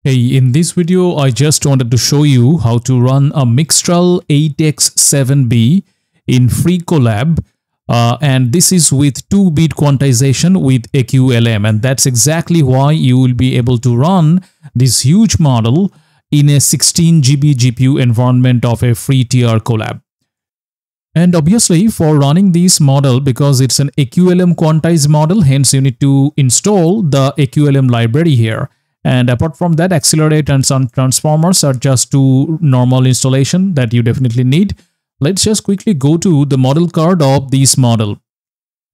Hey, in this video, I just wanted to show you how to run a Mixtral 8x7b in FreeCollab. And this is with 2-bit quantization with AQLM. And that's exactly why you will be able to run this huge model in a 16 GB GPU environment of a free tier Colab. And obviously for running this model, because it's an AQLM quantized model, hence you need to install the AQLM library here. And apart from that, accelerate and some transformers are just two normal installation that you definitely need. Let's just quickly go to the model card of this model.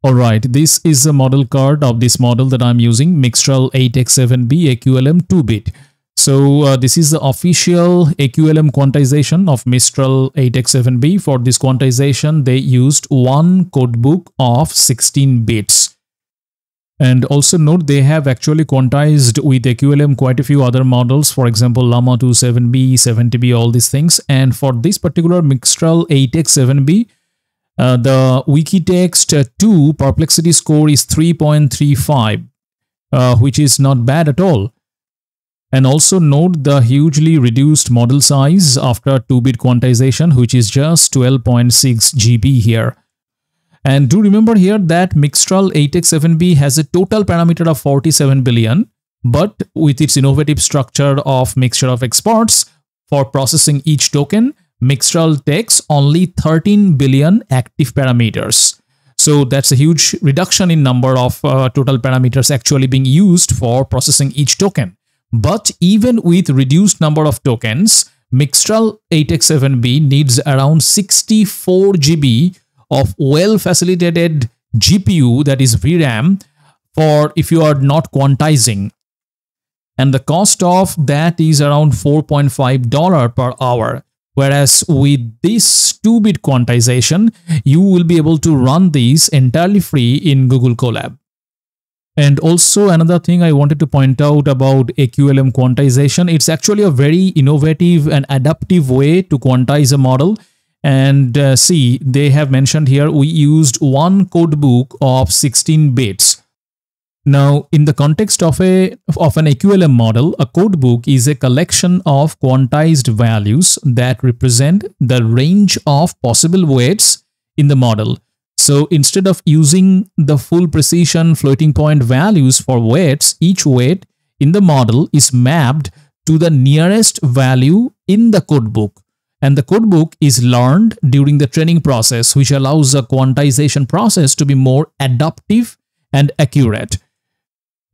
Alright, this is the model card of this model that I'm using, Mixtral 8x7b AQLM 2-bit. So this is the official AQLM quantization of Mixtral 8x7b. For this quantization, they used one codebook of 16 bits. And also note they have actually quantized with AQLM quite a few other models, for example Llama 2 7b, 70b, all these things. And for this particular Mixtral 8x7b, the Wikitext 2 perplexity score is 3.35, which is not bad at all. And also note the hugely reduced model size after 2-bit quantization, which is just 12.6 GB here. And do remember here that Mixtral 8x7b has a total parameter of 47 billion, but with its innovative structure of mixture of experts for processing each token, Mixtral takes only 13 billion active parameters. So that's a huge reduction in number of total parameters actually being used for processing each token. But even with reduced number of tokens, Mixtral 8x7b needs around 64 GB of well-facilitated GPU, that is VRAM, for if you are not quantizing. And the cost of that is around $4.5 per hour. Whereas with this 2-bit quantization, you will be able to run these entirely free in Google Colab. And also another thing I wanted to point out about AQLM quantization, it's actually a very innovative and adaptive way to quantize a model. And see, they have mentioned here we used one codebook of 16 bits. Now, in the context of an AQLM model, a codebook is a collection of quantized values that represent the range of possible weights in the model. So instead of using the full precision floating point values for weights, each weight in the model is mapped to the nearest value in the codebook. And the codebook is learned during the training process, which allows the quantization process to be more adaptive and accurate.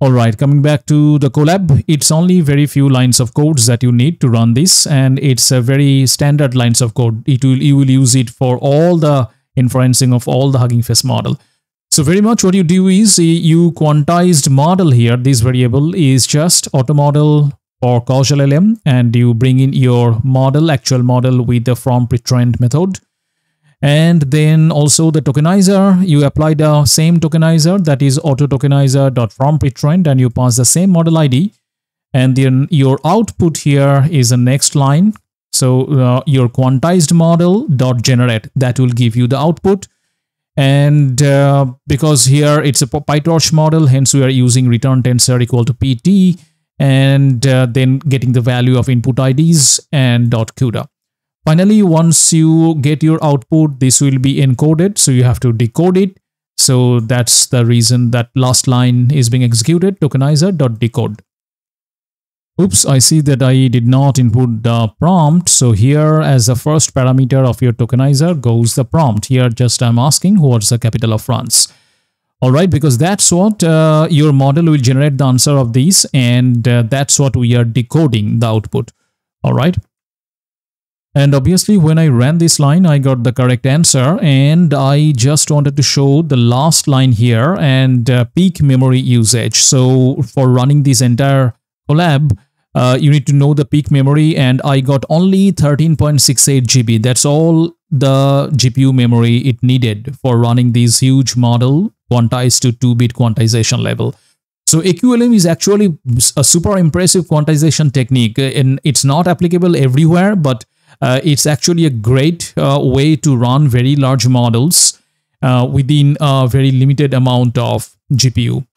Alright, coming back to the Colab, it's only very few lines of codes that you need to run this, and it's a very standard lines of code. You will use it for all the inferencing of all the Hugging Face model. So very much what you do is you quantized model here. This variable is just auto model or causal LM, and you bring in your model, actual model, with the from pretrained method. And then also the tokenizer, you apply the same tokenizer, that is auto tokenizer.from pretrained, and you pass the same model ID. And then your output here is the next line. So your quantized model dot generate, that will give you the output. And because here it's a PyTorch model, hence we are using return tensor equal to PT, and then getting the value of input IDs and .CUDA. Finally, once you get your output, this will be encoded, so you have to decode it. So that's the reason that last line is being executed, tokenizer.decode. Oops, I see that I did not input the prompt. So here as the first parameter of your tokenizer goes the prompt. Here just I'm asking what's the capital of France. Alright, because that's what your model will generate the answer of these, and that's what we are decoding the output. Alright. And obviously when I ran this line, I got the correct answer, and I just wanted to show the last line here and peak memory usage. So for running this entire Colab, you need to know the peak memory, and I got only 13.68 GB. That's all the GPU memory it needed for running this huge model quantized to 2-bit quantization level. So AQLM is actually a super impressive quantization technique, and it's not applicable everywhere, but it's actually a great way to run very large models within a very limited amount of GPU.